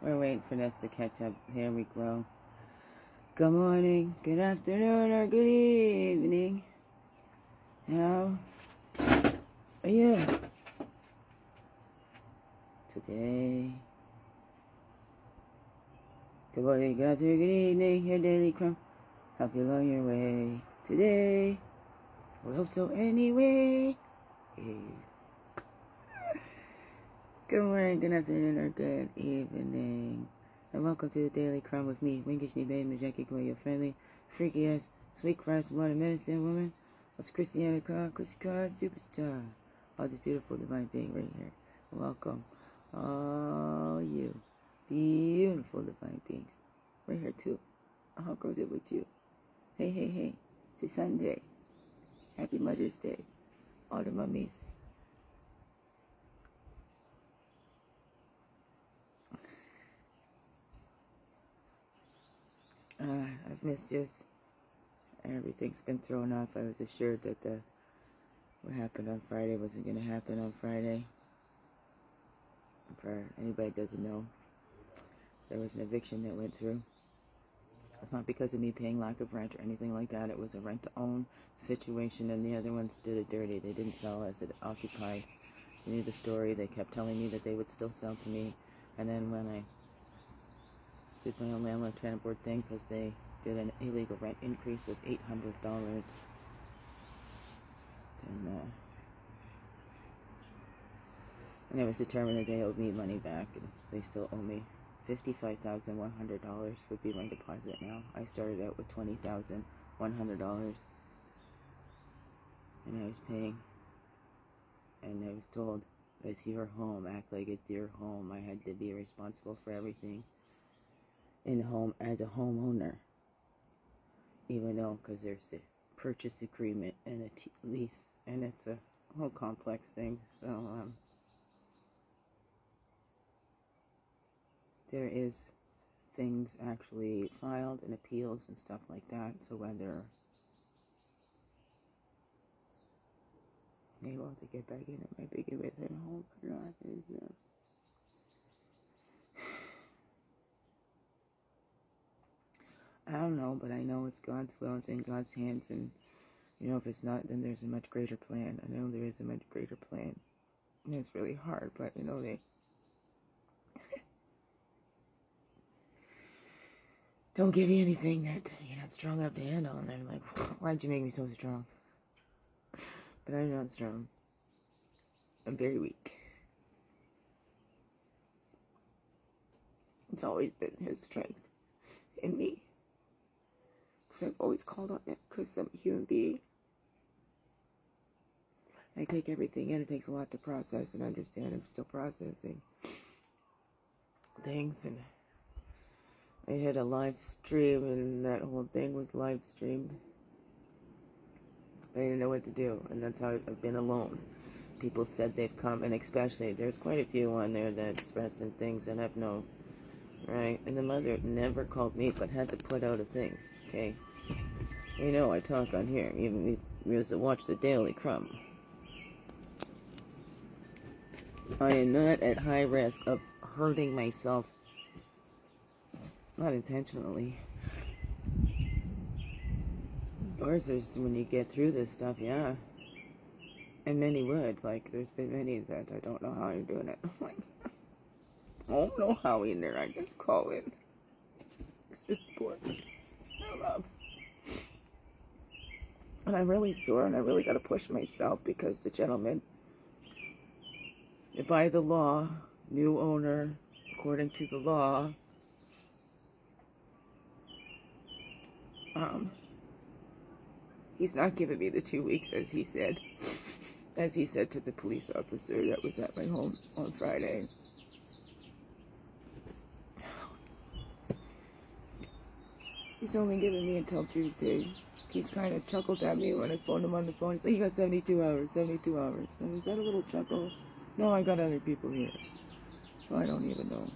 We're waiting for this to catch up. Here we go. Good morning, good afternoon, or good evening. How are you today? Good morning, good afternoon, good evening. Your daily CRUMB. Help you along your way today. We hope so anyway. Good morning, good afternoon, or good evening. And welcome to the Daily CRUMB with me, Winkishni Babe Majeki Koya, your friendly, freaky ass, sweet Christ, blood and medicine woman. What's Christiana Car, Chrissy Car, superstar. All this beautiful divine being right here. Welcome, all you beautiful divine beings. Right here too. How goes it with you? Hey, hey, hey. It's Sunday. Happy Mother's Day. All the mummies. I've missed you. Everything's been thrown off. I was assured that what happened on Friday wasn't going to happen on Friday. For anybody that doesn't know, there was an eviction that went through. It's not because of me paying lack of rent or anything like that. It was a rent-to-own situation, and the other ones did it dirty. They didn't sell as it occupied. You knew the story. They kept telling me that they would still sell to me, and then when I did my own landlord tenant board thing, because they did an illegal rent increase of $800, and it was determined that they owed me money back, and they still owe me $55,100 would be my deposit now. I started out with $20,100, and I was paying, and I was told, it's your home, act like it's your home. I had to be responsible for everything in the home as a homeowner, even though, because there's a purchase agreement and a lease, and it's a whole complex thing. So there is things actually filed and appeals and stuff like that. So whether they want to get back in, it might be good with their home or not. I don't know, but I know it's God's will, it's in God's hands, and you know, if it's not, then there's a much greater plan. I know there is a much greater plan. And it's really hard, but you know, they don't give you anything that you're not strong enough to handle, and I'm like, why'd you make me so strong? But I'm not strong. I'm very weak. It's always been His strength in me. Because I've always called on it, because I'm a human being. I take everything in. It takes a lot to process and understand. I'm still processing things, and I had a live stream, and that whole thing was live streamed. I didn't know what to do, and that's how I've been alone. People said they've come, and especially, there's quite a few on there that expressing things that I've known, right? And the mother never called me, but had to put out a thing, okay? You know I talk on here, even if you used to watch the Daily CRUMB. I am not at high risk of hurting myself, not intentionally. Of course, there's, when you get through this stuff, yeah. And many would. Like, there's been many that I don't know how I'm doing it. I'm like, I don't know how in there. I just call in extra support. I love. And I'm really sore, and I really got to push myself, because the gentleman, by the law, new owner, according to the law, he's not giving me the 2 weeks, as he said to the police officer that was at my home on Friday. He's only giving me until Tuesday. He's kind of chuckled at me when I phoned him on the phone. He's like, you got 72 hours, 72 hours. And is that a little chuckle? No, I got other people here. So I don't even know.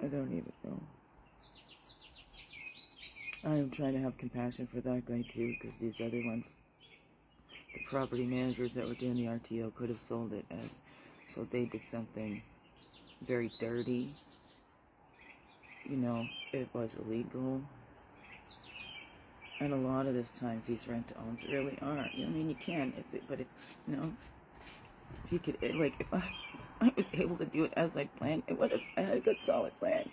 I don't even know. I am trying to have compassion for that guy too, because these other ones, the property managers that were doing the RTO could have sold it as, so they did something very dirty. You know, it was illegal. And a lot of this times these rent-to-owns really are. I mean, you can, but if, you know, if you could, like, if I was able to do it as I planned, it would have, I had a good solid plan.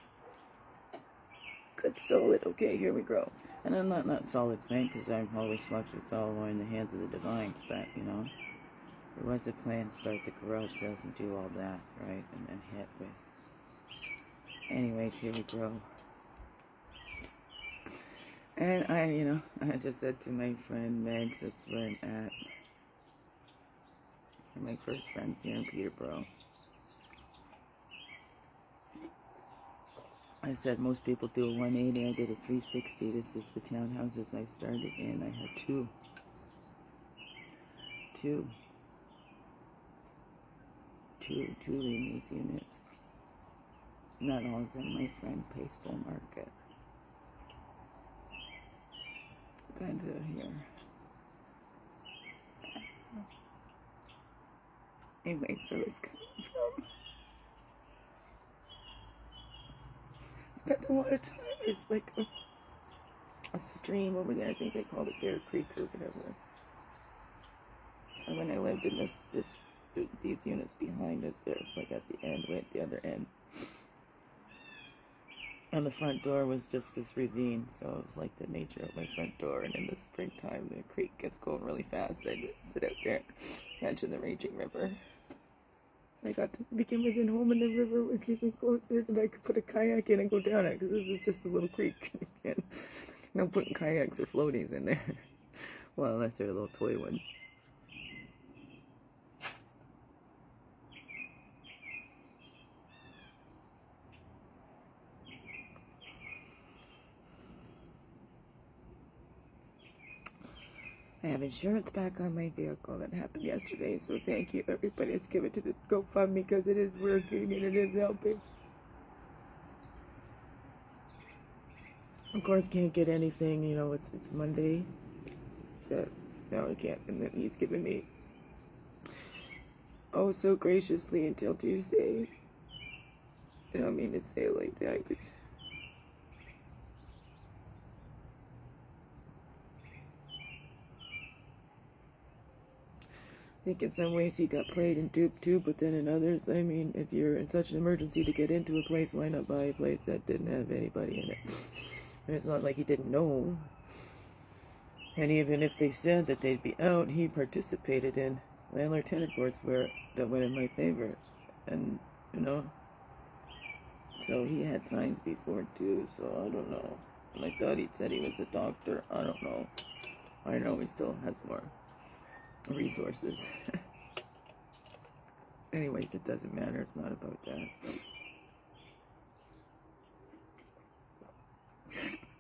Good solid, okay, here we go. And I'm not solid plan, because I'm always watching it's all in the hands of the divines, but, you know, there was a plan to start the garage sales and do all that, right, and then hit with, anyways, here we go. And I just said to my friend Megs, that's where I'm at, my first friends here in Peterborough, I said most people do a 180, I did a 360. This is the townhouses I started in. I had two in these units. Not all of them, my friend pays full market. And here. Anyway, so it's coming from, spent a lot of time. There's like a stream over there. I think they called it Bear Creek or whatever. And when I lived in these units behind us, there's like at the end, right at the other end. And the front door was just this ravine, so it was like the nature of my front door. And in the springtime, the creek gets going really fast. I'd sit out there, catching the raging river. I got to begin within home, and the river was even closer that I could put a kayak in and go down it, because this is just a little creek. And no putting kayaks or floaties in there. Well, unless they're little toy ones. I have insurance back on my vehicle. That happened yesterday, so thank you everybody. Let's give it to the GoFundMe, because it is working and it is helping. Of course, can't get anything, you know, it's Monday. But no, I can't, and then he's giving me, oh, so graciously until Tuesday. I don't mean to say it like that, but I think in some ways he got played and duped too, but then in others, I mean, if you're in such an emergency to get into a place, why not buy a place that didn't have anybody in it? And it's not like he didn't know. And even if they said that they'd be out, he participated in landlord-tenant boards that went in my favor. And, you know, so he had signs before too, so I don't know. And I thought he said he was a doctor. I don't know. I know he still has more resources. Anyways, it doesn't matter. It's not about that.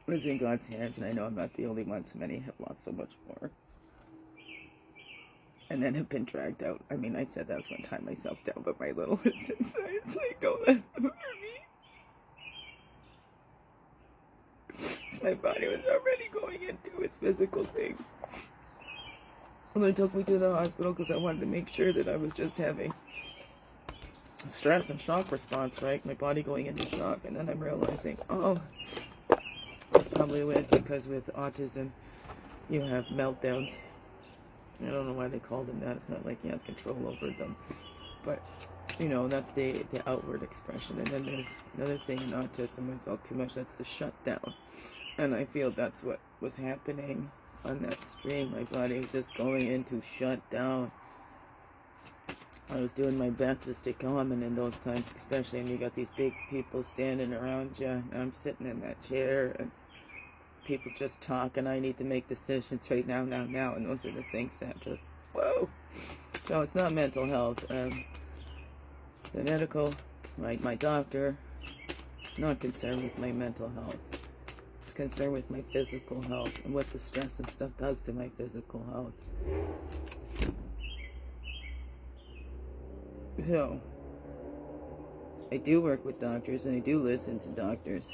It's in God's hands, and I know I'm not the only one. So many have lost so much more, and then have been dragged out. I mean, I said that was one time myself down, but my little is inside. It's like, don't let them hurt me. My body was already going into its physical things. Well, they took me to the hospital because I wanted to make sure that I was just having stress and shock response, right? My body going into shock, and then I'm realizing, oh, it's probably weird because with autism, you have meltdowns. I don't know why they call them that. It's not like you have control over them, but you know, that's the outward expression. And then there's another thing in autism when it's all too much. That's the shutdown, and I feel that's what was happening on that stream. My body was just going into shutdown. I was doing my best to stay calm, and in those times, especially when you got these big people standing around you, and I'm sitting in that chair, and people just talk, and I need to make decisions right now, and those are the things that just, whoa. So it's not mental health. The medical, my doctor, not concerned with my mental health. It's concerned with my physical health and what the stress and stuff does to my physical health. So, I do work with doctors, and I do listen to doctors.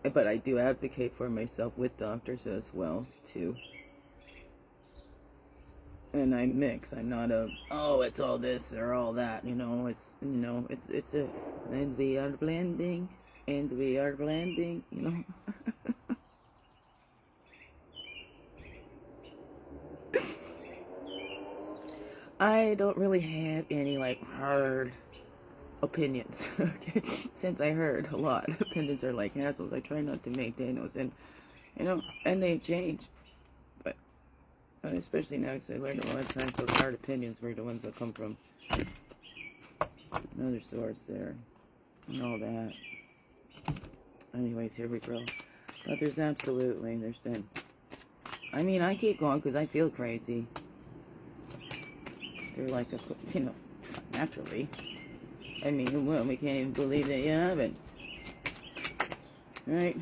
But I do advocate for myself with doctors as well, too. And I mix. I'm not a, oh, it's all this or all that, you know. It's a, and we are blending, and we are blending, you know. I don't really have any, like, hard opinions, okay? Since I heard a lot, opinions are like assholes. I try not to maintain those, and, you know, and they've changed. But, especially now, because I learned a lot of times those hard opinions were the ones that come from another source there, and all that. Anyways, here we go. But there's been, I mean, I keep going because I feel crazy. They're like, you know, naturally. I mean, well, we can't even believe that you haven't. Right?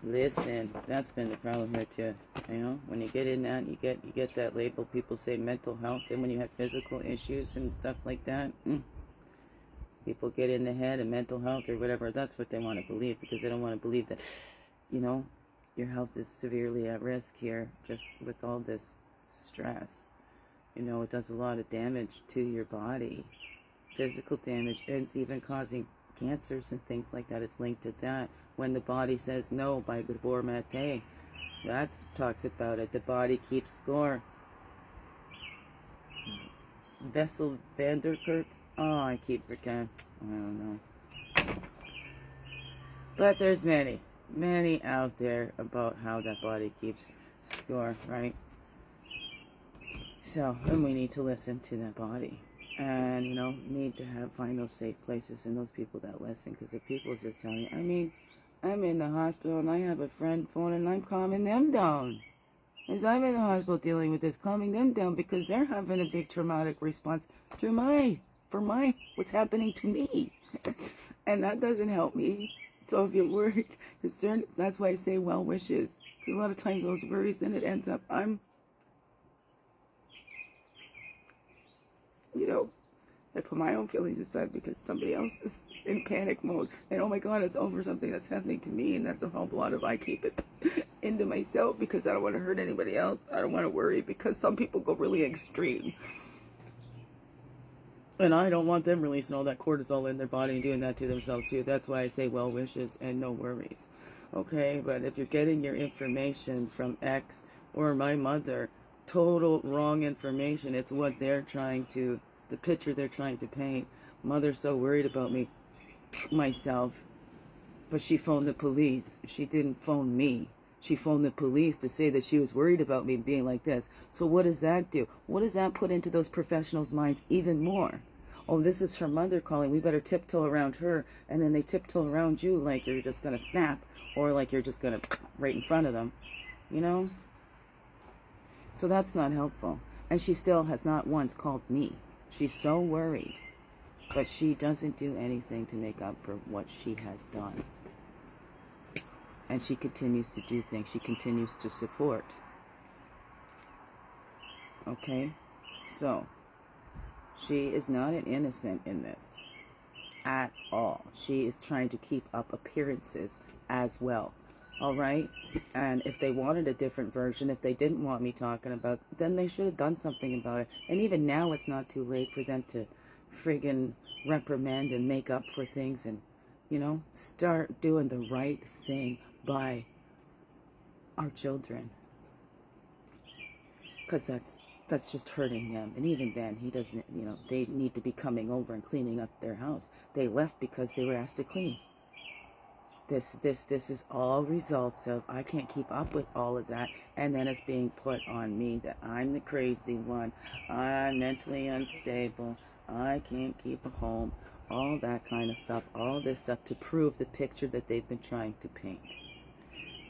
Listen, that's been the problem here too. You know, when you get in that, you get that label. People say mental health, and when you have physical issues and stuff like that, people get in the head and mental health or whatever. That's what they want to believe, because they don't want to believe that, you know, your health is severely at risk here, just with all this stress. You know, it does a lot of damage to your body, physical damage, and it's even causing cancers and things like that. It's linked to that. When the body says no, by Gabor Mate, that talks about it. The body keeps score. Vessel Vanderkirk. Oh, I keep forgetting. I don't know. But there's many out there about how that body keeps score, right? So, and we need to listen to that body. And, you know, need to find those safe places and those people that listen. Because if people just tell you, I mean, I'm in the hospital and I have a friend phone and I'm calming them down. As I'm in the hospital dealing with this, calming them down because they're having a big traumatic response to what's happening to me. And that doesn't help me. So if you're worried, concerned, that's why I say well wishes. Because a lot of times those worries, then it ends up, you know, I put my own feelings aside because somebody else is in panic mode. And oh my God, it's over something that's happening to me. And that's a whole lot of, I keep it into myself because I don't want to hurt anybody else. I don't want to worry because some people go really extreme. And I don't want them releasing all that cortisol in their body and doing that to themselves too. That's why I say well wishes and no worries. Okay, but if you're getting your information from X or my mother, total wrong information. It's what they're trying to, the picture they're trying to paint. Mother's so worried about me, myself, but she phoned the police. She didn't phone me. She phoned the police to say that she was worried about me being like this. So what does that do? What does that put into those professionals' minds even more? Oh, this is her mother calling. We better tiptoe around her. And then they tiptoe around you like you're just going to snap or like you're just going to right in front of them, you know? So that's not helpful. And she still has not once called me. She's so worried. But she doesn't do anything to make up for what she has done. And she continues to do things. She continues to support. Okay? So, she is not an innocent in this. At all. She is trying to keep up appearances as well. Alright? And if they wanted a different version, if they didn't want me talking about, then they should have done something about it. And even now it's not too late for them to friggin' reprimand and make up for things and, you know, start doing the right thing by our children. Because that's just hurting them. And even then, he doesn't, you know, they need to be coming over and cleaning up their house. They left because they were asked to clean. This is all results of, I can't keep up with all of that, and then it's being put on me that I'm the crazy one, I'm mentally unstable, I can't keep a home, all that kind of stuff, all this stuff to prove the picture that they've been trying to paint.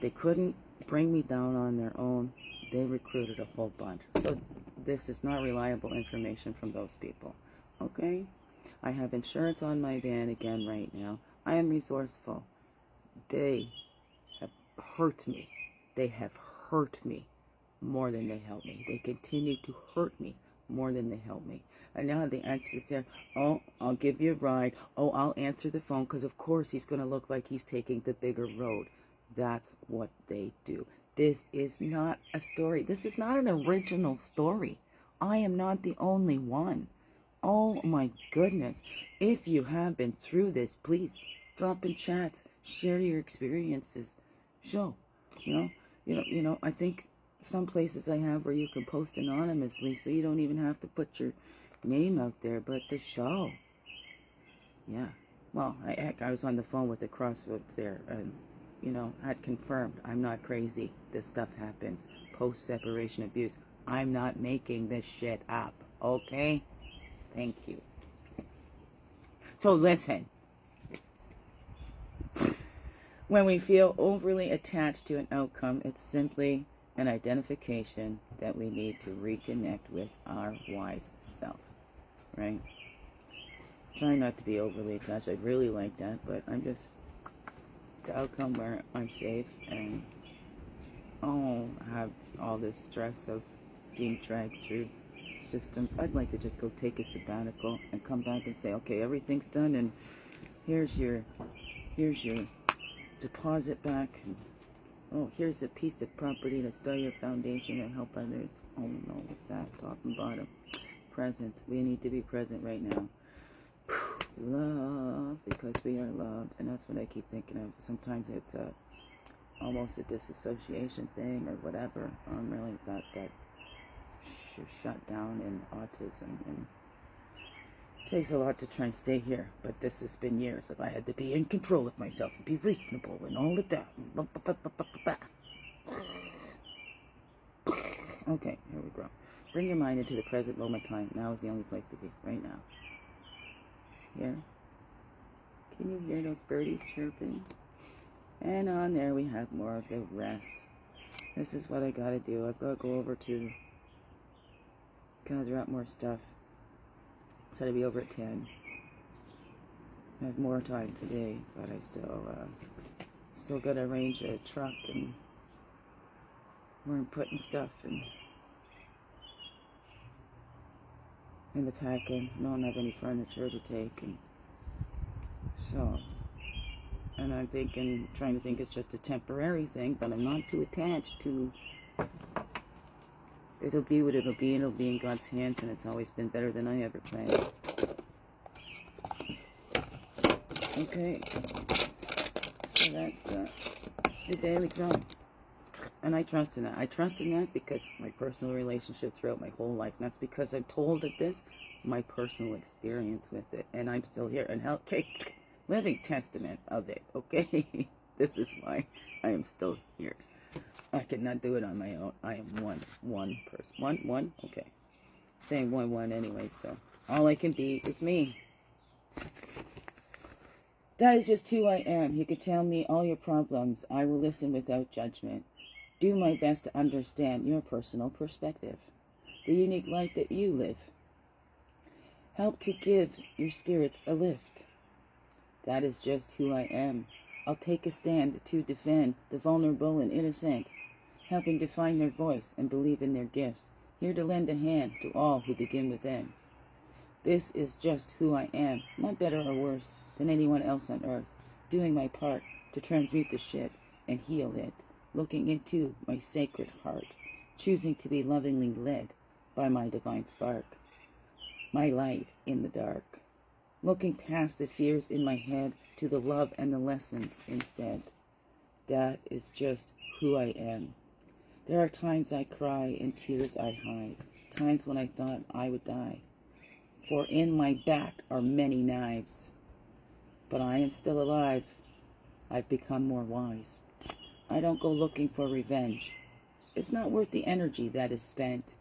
They couldn't bring me down on their own, they recruited a whole bunch. So this is not reliable information from those people, okay? I have insurance on my van again right now. I am resourceful. They have hurt me. They have hurt me more than they help me. They continue to hurt me more than they help me. And now the answer is, oh, I'll give you a ride. Oh, I'll answer the phone because, of course, he's going to look like he's taking the bigger road. That's what they do. This is not a story. This is not an original story. I am not the only one. Oh my goodness. If you have been through this, please drop in chats, share your experiences. Show. I think some places I have where you can post anonymously so you don't even have to put your name out there, but the show. Yeah. Well, I was on the phone with the Crossroads there, and had confirmed I'm not crazy. This stuff happens. Post-separation abuse. I'm not making this shit up. Okay? Thank you. So listen. When we feel overly attached to an outcome, it's simply an identification that we need to reconnect with our wise self. Right? Trying not to be overly attached. I'd really like that, but I'm just the outcome where I'm safe and I don't have all this stress of being dragged through systems. I'd like to just go take a sabbatical and come back and say, okay, everything's done, and here's your deposit back. And, oh, here's a piece of property to start your foundation and help others. Oh no, what's that? Top and bottom. Presence. We need to be present right now. Love, because we are loved, and that's what I keep thinking of. Sometimes it's almost a disassociation thing or whatever. I'm really that shut down in autism, and it takes a lot to try and stay here. But this has been years of I had to be in control of myself and be reasonable and all of that. Okay, here we go. Bring your mind into the present moment time. Now is the only place to be, right now. Here. Can you hear those birdies chirping? And on there we have more of the rest. This is what I gotta do. I've gotta go over to gather up more stuff. So to be over at 10. I have more time today, but I still gotta arrange a truck and where I'm putting stuff in the packing. I don't have any furniture to take, and so, and I'm trying to think it's just a temporary thing, but I'm not too attached to. It'll be what it'll be, and it'll be in God's hands, and it's always been better than I ever planned. Okay, so that's the daily CRUMB. And I trust in that. I trust in that because my personal relationship throughout my whole life. And that's because I'm told of this, my personal experience with it. And I'm still here. And living testament of it, okay? This is why I am still here. I cannot do it on my own. I am one person. One? Okay. Saying one anyway, so. All I can be is me. That is just who I am. You can tell me all your problems. I will listen without judgment. Do my best to understand your personal perspective, the unique life that you live. Help to give your spirits a lift. That is just who I am. I'll take a stand to defend the vulnerable and innocent, helping to find their voice and believe in their gifts, here to lend a hand to all who begin within. This is just who I am, not better or worse than anyone else on earth, doing my part to transmute the shit and heal it. Looking into my sacred heart, choosing to be lovingly led by my divine spark, my light in the dark, looking past the fears in my head to the love and the lessons instead. That is just who I am. There are times I cry and tears I hide, times when I thought I would die, for in my back are many knives, but I am still alive. I've become more wise. I don't go looking for revenge. It's not worth the energy that is spent.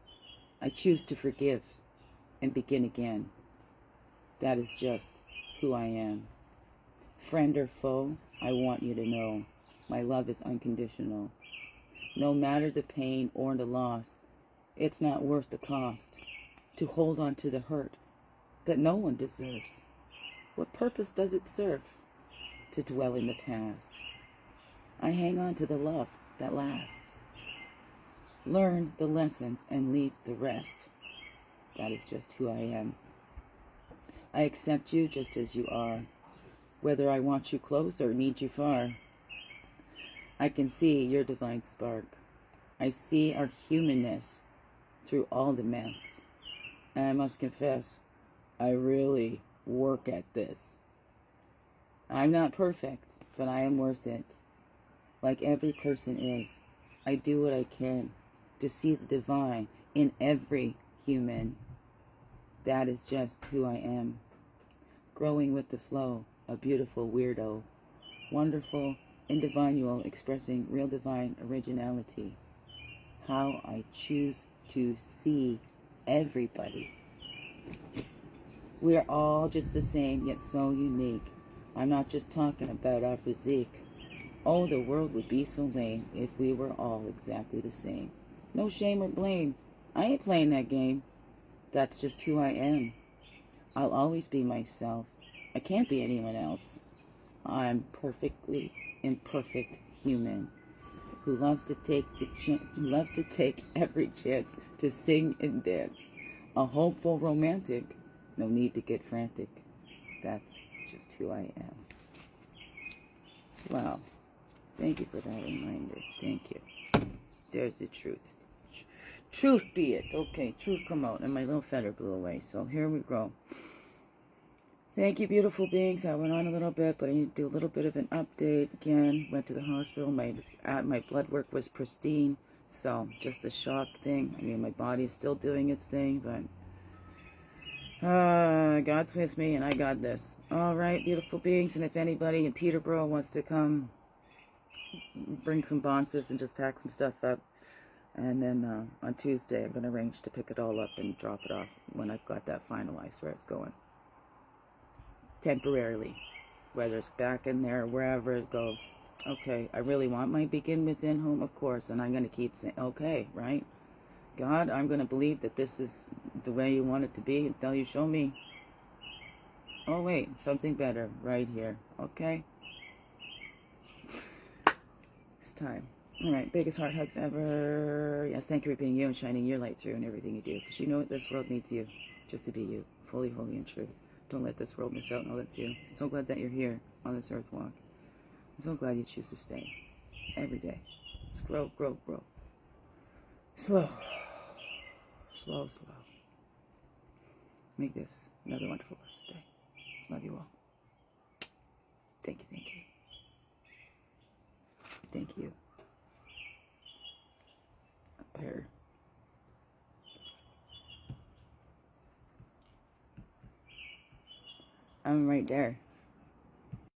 I choose to forgive and begin again. That is just who I am. Friend or foe, I want you to know my love is unconditional. No matter the pain or the loss, it's not worth the cost to hold on to the hurt that no one deserves. What purpose does it serve to dwell in the past? I hang on to the love that lasts. Learn the lessons and leave the rest. That is just who I am. I accept you just as you are, whether I want you close or need you far. I can see your divine spark. I see our humanness through all the mess. And I must confess, I really work at this. I'm not perfect, but I am worth it. Like every person is. I do what I can to see the divine in every human. That is just who I am. Growing with the flow, a beautiful weirdo. Wonderful, individual, expressing real divine originality. How I choose to see everybody. We are all just the same, yet so unique. I'm not just talking about our physique. Oh, the world would be so lame if we were all exactly the same. No shame or blame. I ain't playing that game. That's just who I am. I'll always be myself. I can't be anyone else. I'm perfectly imperfect human who loves to take every chance to sing and dance. A hopeful romantic. No need to get frantic. That's just who I am. Wow. Thank you for that reminder. Thank you. There's the truth. Truth be it. Okay, truth come out. And my little feather blew away. So here we go. Thank you, beautiful beings. I went on a little bit, but I need to do a little bit of an update. Again, went to the hospital. My blood work was pristine. So just the shock thing. I mean, my body's still doing its thing, but God's with me, and I got this. All right, beautiful beings. And if anybody in Peterborough wants to come, bring some boxes and just pack some stuff up. And then on Tuesday, I'm going to arrange to pick it all up and drop it off when I've got that finalized where it's going. Temporarily. Whether it's back in there or wherever it goes. Okay, I really want my begin within home, of course. And I'm going to keep saying, okay, right? God, I'm going to believe that this is the way you want it to be until you show me. Oh, wait, something better right here. Okay? It's time. All right, biggest heart hugs ever. Yes, thank you for being you and shining your light through in everything you do. Because you know what? This world needs you. Just to be you. Fully, holy, and true. Don't let this world miss out on all that's you. I'm so glad that you're here on this earth walk. I'm so glad you choose to stay. Every day. Let's grow, grow, grow. Slow. Slow, slow. Make this another wonderful blessed day. Love you all. Thank you, thank you. Thank you. Up here. I'm right there.